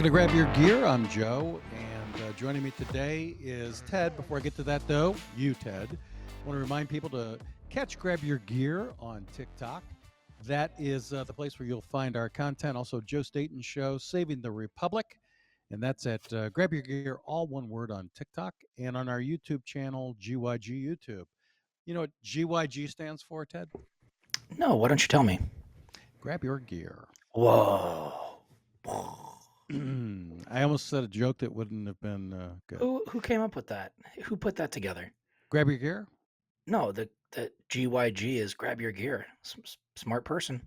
Welcome to Grab Your Gear. I'm Joe, and joining me today is Ted. Before I get to that, though, Ted, I want to remind people to catch Grab Your Gear on TikTok. That is the place where you'll find our content. Also, Joe Staten Show, Saving the Republic, and that's at Grab Your Gear, all one word, on TikTok, and on our YouTube channel, GYG YouTube. You know what GYG stands for, Ted? No, why don't you tell me? Grab Your Gear. Whoa. I almost said a joke that wouldn't have been good. Who came up with that? Who put that together? Grab Your Gear? No, the GYG is grab your gear. Smart person.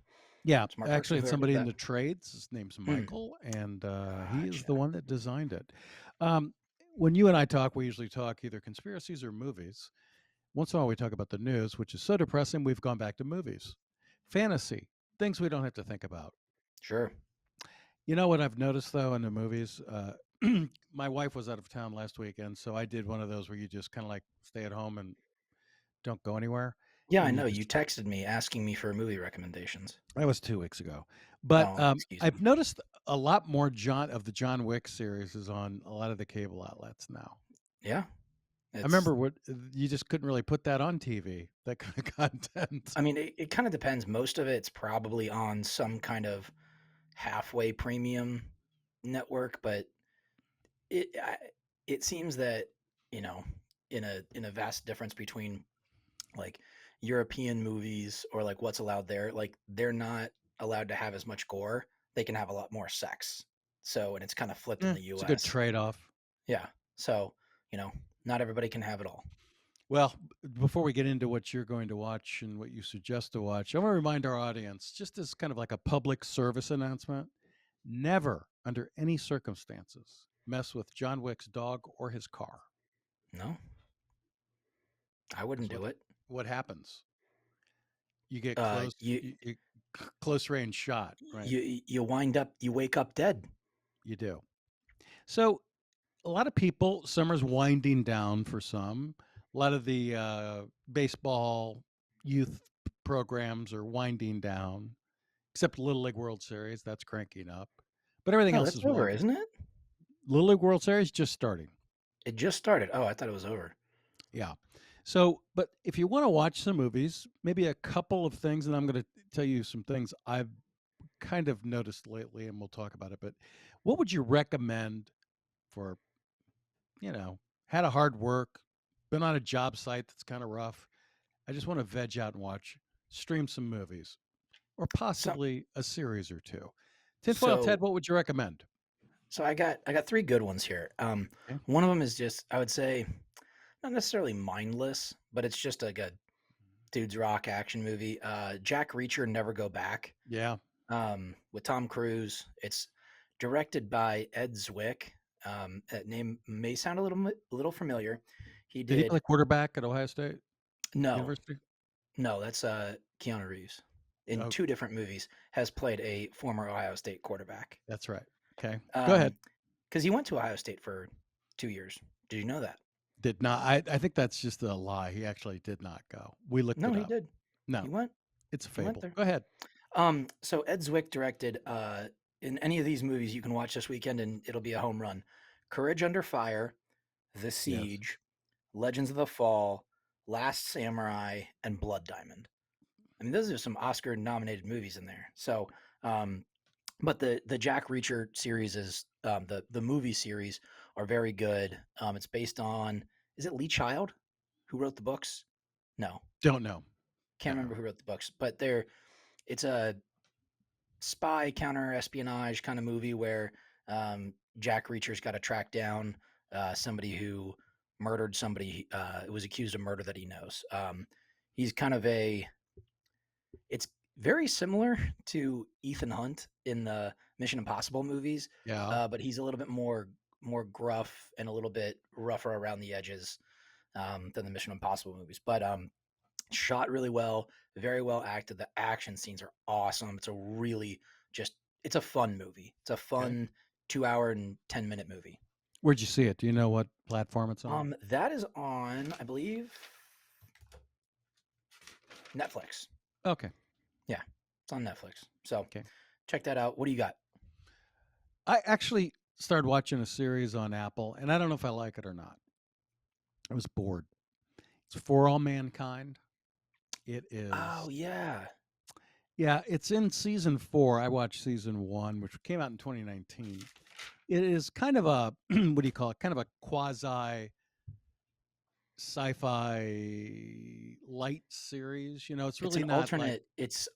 Yeah, Smart person. actually, it's Whoever did somebody in that. the trades. His name's Hmm. Michael, and he is Gotcha. the one that designed it. Um, when you and I talk, we usually talk either conspiracies or movies. Once in a while, we talk about the news, which is so depressing, we've gone back to movies. Fantasy, things we don't have to think about. Sure. You know what I've noticed, though, in the movies? My wife was out of town last weekend, so I did one of those where you just kind of like stay at home and don't go anywhere. Yeah, I And you know. You just texted me asking me for movie recommendations. That was 2 weeks ago. But Oh, excuse I've me. noticed a lot more the John Wick series is on a lot of the cable outlets now. Yeah, I it's. remember what you just couldn't really put that on TV, that kind of content. I mean, it kind of depends. Most of it's probably on some kind of halfway premium network, but it seems that you know, in a vast difference between like European movies or like what's allowed there, like they're not allowed to have as much gore. They can have a lot more sex. So, and it's kind of flipped in the It's a good US. trade-off. Yeah. So, you know, not everybody can have it all. Well, before we get into what you're going to watch and what you suggest to watch, I want to remind our audience, just as kind of like a public service announcement, never, under any circumstances, mess with John Wick's dog or his car. No, I wouldn't Because do it. what happens? You get close, You you close range shot, right? you wind up, you wake up dead. You do. So a lot of people, summer's winding down for some. A lot of the baseball youth programs are winding down, except Little League World Series, that's cranking up. But everything Oh, else that's is over, winding. isn't it? Little League World Series just starting. It just started. Oh, I thought it was over. Yeah. So, but if you want to watch some movies, maybe a couple of things, and I'm going to tell you some things I've kind of noticed lately, and we'll talk about it. But what would you recommend for, had a hard work, been on a job site that's kind of rough? I just want to veg out and stream some movies, or So possibly a series or two. Tinfoil so Ted, what would you recommend? so I got three good ones here. Okay. One of them is just, I would say, not necessarily mindless, but it's just like a dude's rock action movie. Jack Reacher, Never Go Back, Yeah. with Tom Cruise. It's directed by Ed Zwick. That name may sound a little familiar. He Did he did play quarterback at Ohio State no, University? no, that's Keanu Reeves. In Oh, two different movies, has played a former Ohio State quarterback. that's right. Okay. Go ahead. Um, because he went to Ohio State for 2 years. Did you know that? Did not. I think that's just a lie. He actually did not go. We looked No, it he up. did. He No, went. it's a He went fable. there. Go ahead. So Ed Zwick directed in any of these movies you can watch this weekend and it'll be a home run. Courage Under Fire, The Yes. Siege, Legends of the Fall, Last Samurai, and Blood Diamond. I mean, those are some Oscar nominated movies in there. So, um, but the Jack Reacher series is the movie series are very good. It's based on, is it Lee Child who wrote the books? No, Don't know. can't Don't remember know. who wrote the books, but it's a spy counter espionage kind of movie where Jack Reacher's got to track down somebody who murdered somebody, was accused of murder that he knows. He's kind of it's very similar to Ethan Hunt in the Mission Impossible movies, Yeah. but he's a little bit more gruff and a little bit rougher around the edges than the Mission Impossible movies. But shot really well, very well acted. The action scenes are awesome. It's a really just it's a fun movie. It's a Okay. fun 2 hour and 10-minute movie. Where'd you see it? Do you know what platform it's on? That is on, I believe, Netflix. Okay. Yeah, it's on Netflix. So Okay. check that out. What do you got? I actually started watching a series on Apple, and I don't know if I like it or not. I was bored. It's For All Mankind. It Oh is, yeah. yeah, it's in season 4. I watched season 1, which came out in 2019. It is kind of a what do you call it? Kind of a quasi sci-fi light series. It's It's really an not like,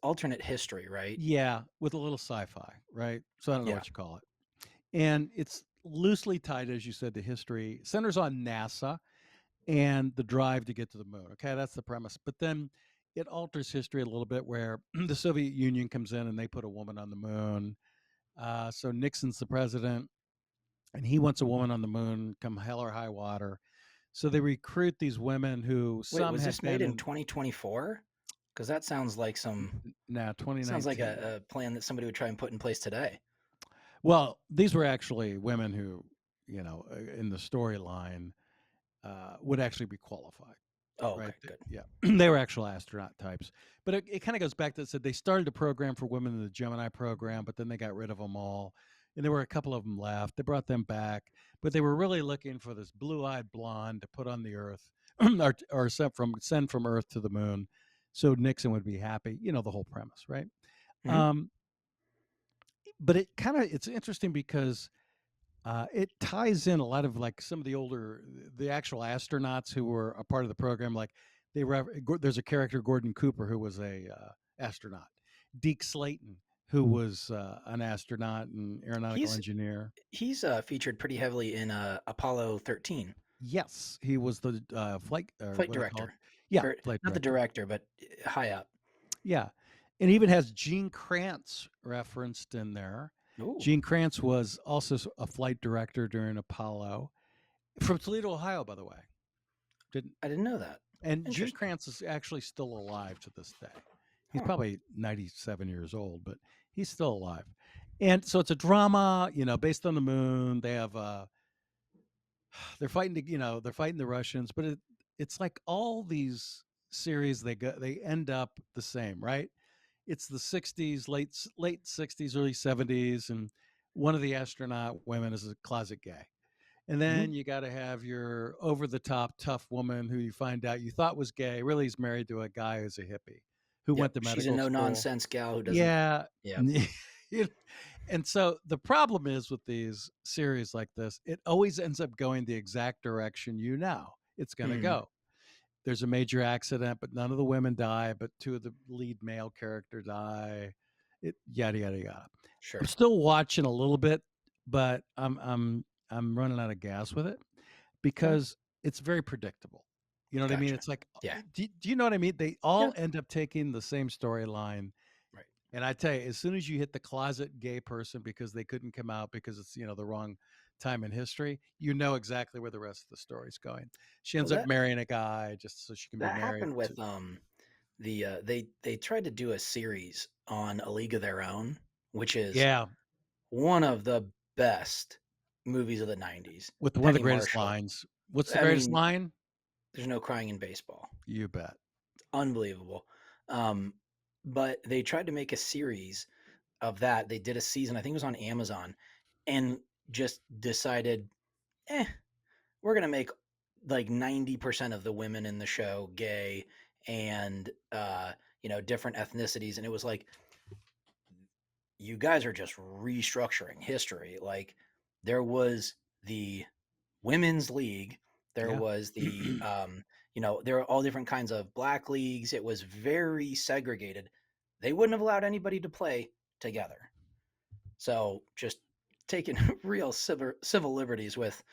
alternate history, right? yeah, with a little sci-fi, right? So I don't know Yeah. what you call it. And it's loosely tied, as you said, to history. Centers on NASA and the drive to get to the moon. Okay, that's the premise. But then it alters history a little bit, where the Soviet Union comes in and they put a woman on the moon. So Nixon's the president, and he wants a woman on the moon, come hell or high water. So they recruit these women who Wait, some was had this made been in in 2024? Because that now sounds like 2019. a plan that somebody would try and put in place today. Well, these were actually women who, in the storyline, would actually be qualified. Oh, Right. okay, good. Yeah. They were actual astronaut types. But it kind of goes back to, said they started a program for women in the Gemini program, but then they got rid of them all. And there were a couple of them left. They brought them back, but they were really looking for this blue-eyed blonde to put on the Earth, or send from Earth to the moon, so Nixon would be happy. The whole premise, right? Hmm. Um, but it's interesting because it ties in a lot of, like, some of the actual astronauts who were a part of the program. Like, there's a character, Gordon Cooper, who was a astronaut. Deke Slayton, who was an astronaut and aeronautical He's engineer. he's featured pretty heavily in Apollo 13. Yes, he was the flight, or Flight what do they call it? director, Yeah, or flight not the director. director, but high up. Yeah, and even has Gene Kranz referenced in there. Ooh, Gene Kranz was also a flight director during Apollo, from Toledo, Ohio, by the way. Didn't I didn't know that. And Gene Interesting. Kranz is actually still alive to this day. He's Huh. probably 97 years old, but he's still alive. And so it's a drama, based on the moon. They have they're fighting the Russians, but it's like all these series, they end up the same, right? It's the 60s, late 60s, early 70s, and one of the astronaut women is a closet gay. And Hmm. then you got to have your over the top tough woman who you find out you thought was gay, really is married to a guy who's a hippie who Yep. went to She's a medical no school. nonsense gal who doesn't. Yeah. Yep. You and so the problem is with these series like this, it always ends up going the exact direction it's going to Hmm. go. There's a major accident, but none of the women die, but two of the lead male character die. Yada yada yada. I'm Sure. still watching a little bit, but I'm running out of gas with it Okay. because it's very predictable. You know what I mean? Gotcha. It's like, Yeah. do you know what I mean? They Yeah. all end up taking the same storyline. Right. And I tell you, as soon as you hit the closet gay person because they couldn't come out because it's, the wrong time in history, you know exactly where the rest of the story's going. She Well, ends up marrying a guy just so she can be that married happened to. with they tried to do a series on A League of Their Own, which is Yeah, one of the best movies of the 90s. with one of the Penny greatest Marshall. lines. What's the I greatest mean, line? there's no crying in baseball. You bet. Unbelievable. Um, but they tried to make a series of that. They did a season, I think it was on Amazon, and just decided, eh, we're gonna make like 90% of the women in the show gay and different ethnicities. And it was like, you guys are just restructuring history. Like, there was the women's league, there Yeah. was the there were all different kinds of black leagues. It was very segregated. They wouldn't have allowed anybody to play together. So just taking real civil liberties with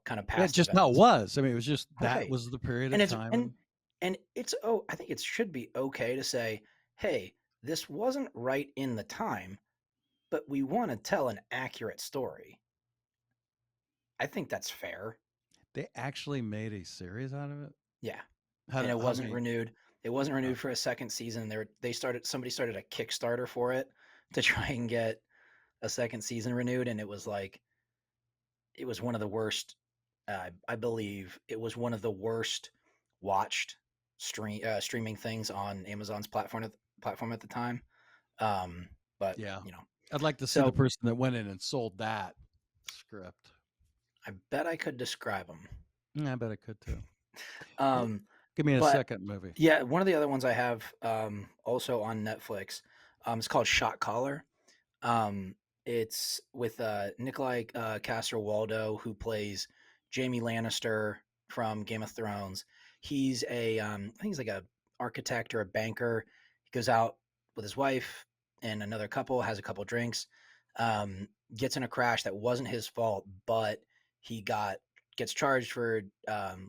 kind of Yeah, past just how it events. was. I mean, it was just that Right. was the period And of it's time. and it's I think it should be okay to say, hey, this wasn't right in the time, but we want to tell an accurate story. I think that's fair. They actually made a series out of it. Yeah. How And did it how wasn't many? renewed. It wasn't renewed for Okay. a second season. Somebody started a Kickstarter for it to try and get a second season renewed, and it was one of the worst. I believe it was one of the worst watched streaming things on Amazon's platform at the time. Um, but Yeah. you know, I'd like to see the so person that went in and sold that. script? I bet I could describe them. I bet I could too. Well, Um, give me a but second movie. yeah, one of the other ones I have also on Netflix. It's called Shot Caller. Um, it's with Nikolai Coster-Waldau, who plays Jaime Lannister from Game of Thrones. He's I think he's like a architect or a banker. He goes out with his wife and another couple, has a couple drinks, um, gets in a crash that wasn't his fault, but he gets charged for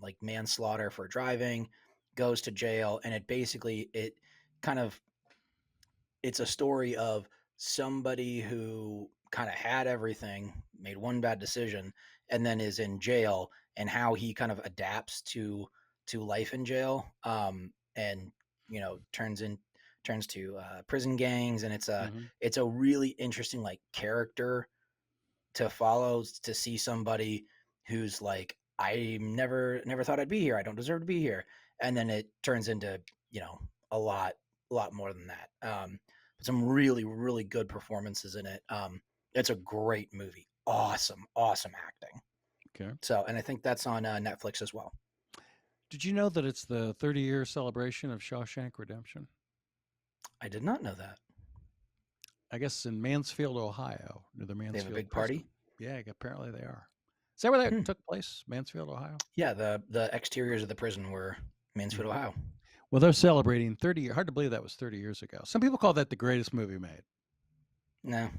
like manslaughter for driving, goes to jail, and it kind of it's a story of somebody who kind of had everything, made one bad decision, and then is in jail, and how he kind of adapts to life in jail, and turns to prison gangs, and Hmm. it's a really interesting like character to follow, to see somebody who's like, I never thought I'd be here. I don't deserve to be here. And then it turns into, you know, a lot more than that. Some really, really good performances in it. It's a great movie. Awesome acting. Okay. So, and I think that's on Netflix as well. Did you know that it's the 30-year celebration of Shawshank Redemption? I did not know that. I guess in Mansfield, Ohio, near the They have a Mansfield big prison. party. Yeah, apparently they are. Is that where that Hmm. took place? Mansfield, Ohio? Yeah, the exteriors of the prison were Mansfield, Hmm. Ohio. Well, they're celebrating 30 years. Hard to believe that was 30 years ago. Some people call that the greatest movie made. No,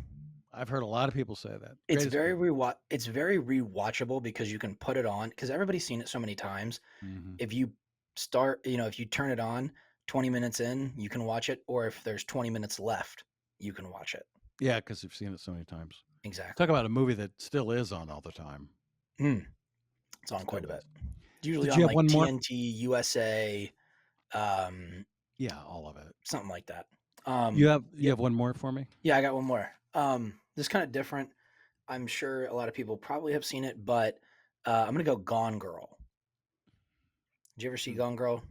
I've heard a lot of people say that. it's Greatest very movie. it's very rewatchable because you can put it on because everybody's seen it so many times. Hmm. If you if you turn it on 20 minutes in, you can watch it, or if there's 20 minutes left, you can watch it. Yeah, because you've seen it so many times. Talk Exactly. about a movie that still is on all the time. Mm, it's on quite Still a bit. is. It's usually Did you on have like one more? TNT, USA, um, Yeah, all of it. something like that. You Yeah, have one more for me? yeah, I got one more. This kind of different. I'm sure a lot of people probably have seen it, but I'm gonna go Gone Girl. Did you ever see Hmm. Gone Girl?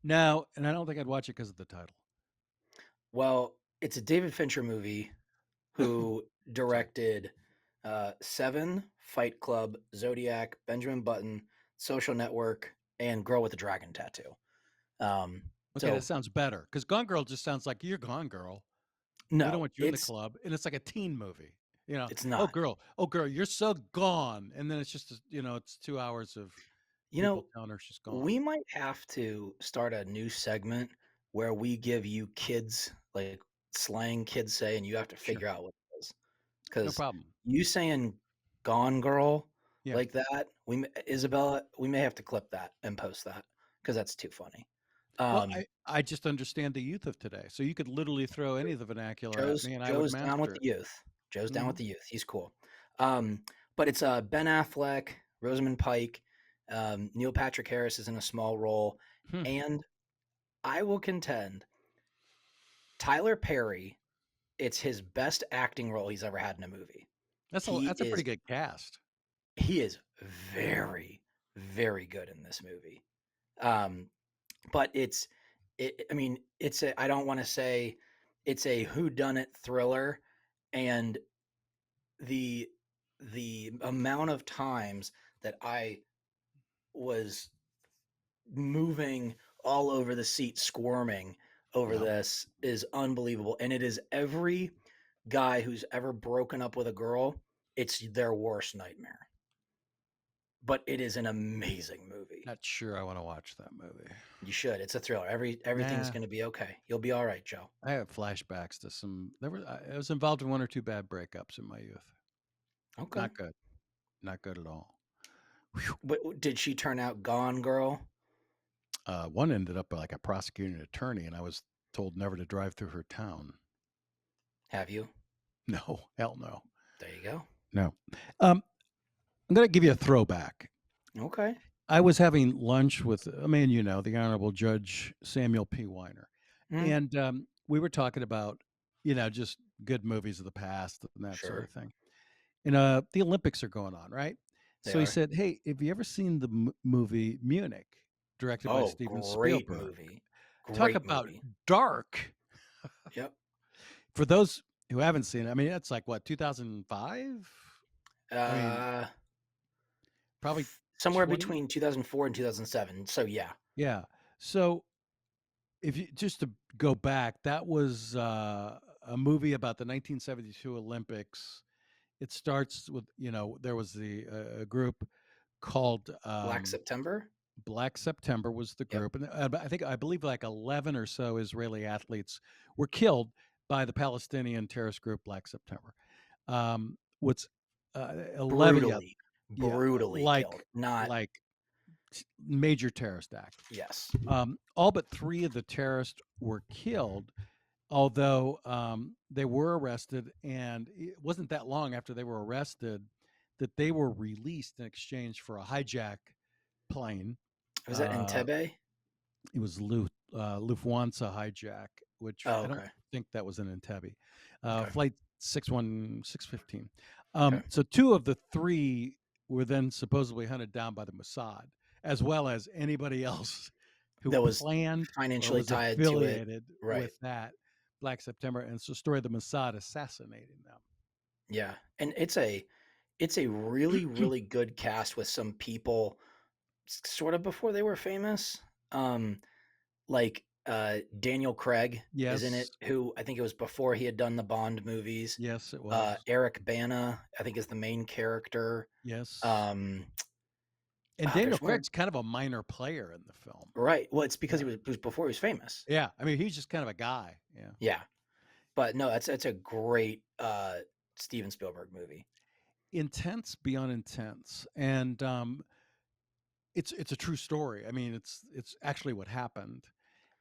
No, and I don't think I'd watch it because of the title. Well, it's a David Fincher movie who Sorry. directed Seven, Fight Club, Zodiac, Benjamin Button, Social Network, and Girl with the Dragon Tattoo. Um, Okay, that so sounds better because Gone Girl just sounds like you're Gone Girl. We don't no, want you in the club, and it's like a teen movie. it's not. Oh girl, you're so gone, and then it's just it's 2 hours of You people know, telling her she's gone. we might have to start a new segment where we give you kids like slang kids say, and you have to Sure, figure out what it is. no Because problem. you saying "Gone Girl" Yeah. like that, Isabella, we may have to clip that and post that because that's too funny. Well, Um, I just understand the youth of today, so you could literally throw any of the vernacular at Joe's me, and I would Joe's down with master it. the youth. Joe's down with Hmm. the youth. He's cool. Um, but it's Ben Affleck, Rosamund Pike, Neil Patrick Harris is in a small role, Hmm. and I will contend Tyler Perry. It's his best acting role he's ever had in a movie. He That's a is pretty good cast. he is very good in this movie. Um, but I mean, I don't want to say it's a whodunit thriller, and the the amount of times that I was moving all over the seat, squirming over Yeah. this is unbelievable, and it is every guy who's ever broken up with a girl. It's their worst nightmare, but it is an amazing movie. Not sure I want to watch that movie. You should. It's a thriller. Everything's Nah, going to be okay. You'll be all right, Joe. I have flashbacks to some. I was involved in one or two bad breakups in my youth. Okay. Not good. Not good at all. Whew. But did she turn out gone, girl? One ended up like a prosecuting attorney, and I was told never to drive through her town. Have you? No, hell no, There you go. no. Um, I'm going to give you a throwback. Okay. I was having lunch with a man you know, the Honorable Judge Samuel P. Weiner, Mm, and we were talking about just good movies of the past and that sort sure. of thing. And the Olympics are going on, right? They So he are. said, "Hey, have you ever seen the movie Munich, directed by Oh, Steven great Spielberg? movie. Talk Great about movie. dark." Yep. For those who haven't seen it, I mean, it's like what 2005. I mean, Uh, probably Somewhere 20. between 2004 and 2007. So yeah, Yeah. So if you just to go back, that was a movie about the 1972 Olympics. It starts with, there was the a group called Black September. Black September was the Yep. group, and I believe like 11 or so Israeli athletes were killed by the Palestinian terrorist group Black September. What's 11, yeah, Brutally, yeah, brutally killed. Not like major terrorist act. yes. All but three of the terrorists were killed, although they were arrested, and it wasn't that long after they were arrested that they were released in exchange for a hijack plane. Was that Uh, Entebbe? it was Lufthansa hijack, which Oh, I don't okay. think that was in Entebbe. Okay. Flight 615. Okay. So two of the three were then supposedly hunted down by the Mossad, as well as anybody else who That was planned or financially was tied to it. affiliated Right. with that Black September. And it's the story of the Mossad assassinating Yeah. And it's a really, them. really good cast with some people sort of before they were famous. Um, like Daniel Craig is in Yes, it, who I think it was before he had done the Bond movies. yes, it was. Eric Bana, I think, is the main character. Yes. Um, And Daniel there's one Craig's kind of a minor player in the film. right. Well, it's because Yeah. it was before he was famous. Yeah. I mean, he's just kind of a guy. Yeah. Yeah. But no, that's a great Steven Spielberg movie. Intense beyond intense. And it's a true story. I mean, it's actually what happened.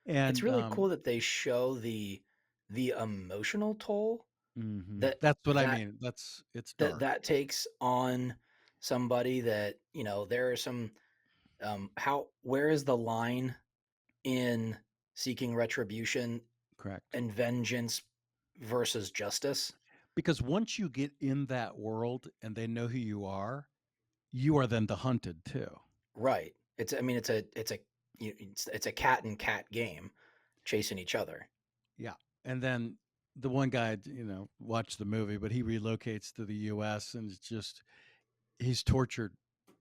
It's And really cool that they show the emotional toll that that's what I that mean. It's that dark. that takes on somebody that, there are some how where is the line in seeking retribution Correct. and vengeance versus justice? Because once you get in that world and they know who you are then the hunted too. Right. It's a cat and cat game chasing each other. Yeah. And then the one guy, watched the movie, but he relocates to the US and it's just he's tortured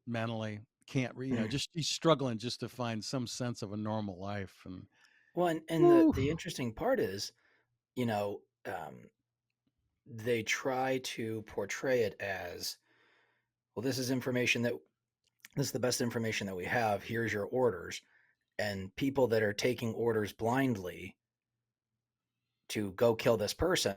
mentally. Can't, Mhm. just he's struggling just to find some sense of a normal life. And Well, and the woo, the interesting part is, you know, they try to portray it as, well, this is the best information that we have. Here's your orders. And people that are taking orders blindly to go kill this person,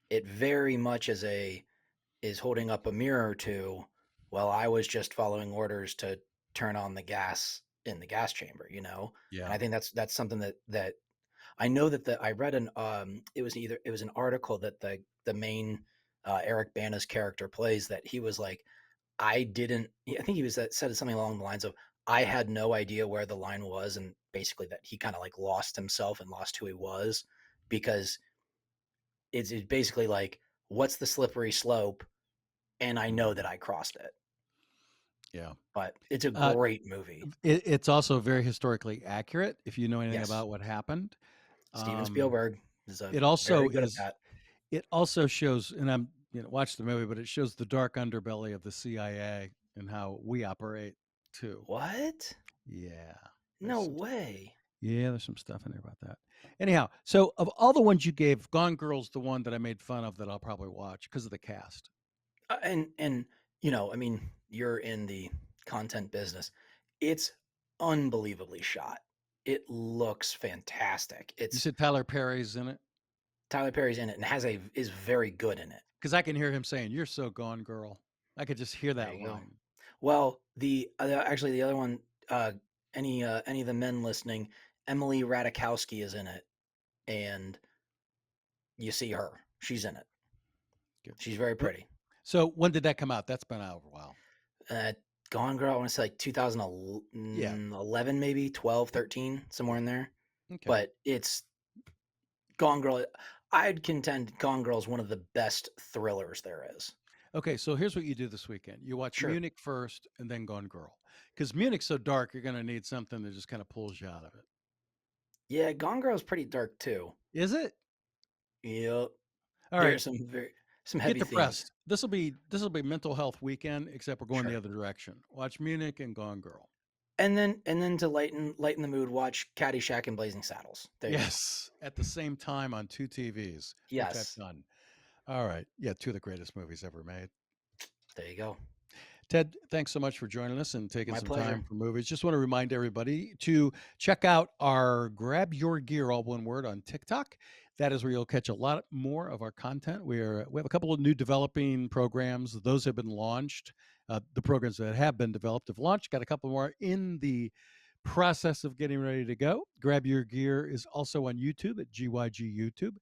it very much is holding up a mirror to, well, I was just following orders to turn on the gas in the gas chamber. And yeah. I think that's something that I know that I read it was an article that the main Eric Bana's character plays, that he was like, I think he was said something along the lines of, I had no idea where the line was, and basically that he kind of like lost himself and lost who he was, because it's basically like, what's the slippery slope, and I know that Mhm. I crossed it. Yeah. But it's a Uh, great movie. it's also very historically accurate if you know anything Yes, about what happened. Steven Um, Spielberg is a it also very good at is that. it also shows, and I'm watch the movie, but it shows the dark underbelly of the CIA and how we operate too. What? Yeah. There's No some way. Yeah, there's some stuff in there about that. Anyhow, so of all the ones you gave, Gone Girl's the one that I made fun of that I'll probably watch because of the cast. And I mean, you're in the content business. It's unbelievably shot. It looks fantastic. You It's said Tyler Perry's in it? Tyler Perry's in it and is very good in it. Because I can hear him saying, "You're so gone, girl." I could just hear There that you go. line. Well, actually the other one, any of the men listening, Emily Ratajkowski is in it, and you see her. She's in it. Good. She's very But pretty. so when did that come out? That's been out a while. Uh, Gone Girl, I want to say like Yeah. 2011, maybe 12, 13, somewhere in there. Okay. But it's Gone Girl. I'd contend Gone Girl is one of the best thrillers there is. Okay. So here's what you do this weekend. You watch Sure. Munich first, and then Gone Girl. Because Munich's so dark, you're going to need something that just kind of pulls you out of it. Yeah, Gone Girl is pretty dark too. Is it? Yep. All right. There's some very some Get heavy themes. depressed. This will be mental health weekend, except we're going the Sure. other direction. Watch Munich and Gone Girl. And then to lighten the mood, watch Caddyshack and Blazing Saddles. There you go. Yes, at the same time on two TVs, which I've Yes. done. All right. Yeah, two of the greatest movies ever made. There you go. Ted, thanks so much for joining us and taking My some pleasure. time for movies. Just want to remind everybody to check out our Grab Your Gear, all one word, on TikTok. That is where you'll catch a lot more of our content. We have a couple of new developing programs. Those have been launched. The programs that have been developed have launched. Got a couple more in the process of getting ready to go. Grab Your Gear is also on YouTube at GYG YouTube.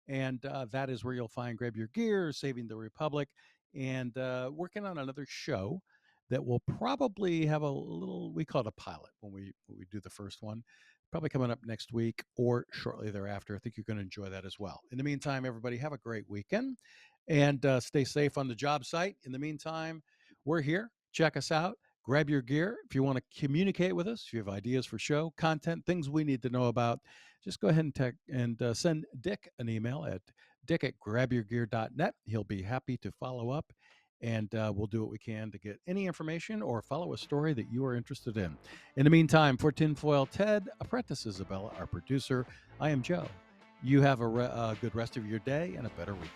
And that is where you'll find Grab Your Gear, Saving the Republic, and working on another show that will probably have a little, we call it a pilot when we do the first one, probably coming up next week or shortly thereafter. I think you're going to enjoy that as well. In the meantime, everybody, have a great weekend and stay safe on the job site. In the meantime, we're here. Check us out. Grab your gear. If you want to communicate with us, if you have ideas for show content, things we need to know about, just go ahead and send Dick an email at dick@grabyourgear.net. He'll be happy to follow up, and we'll do what we can to get any information or follow a story that you are interested in. In the meantime, for Tinfoil Ted, Apprentice Isabella, our producer, I am Joe. You have a good rest of your day and a better weekend.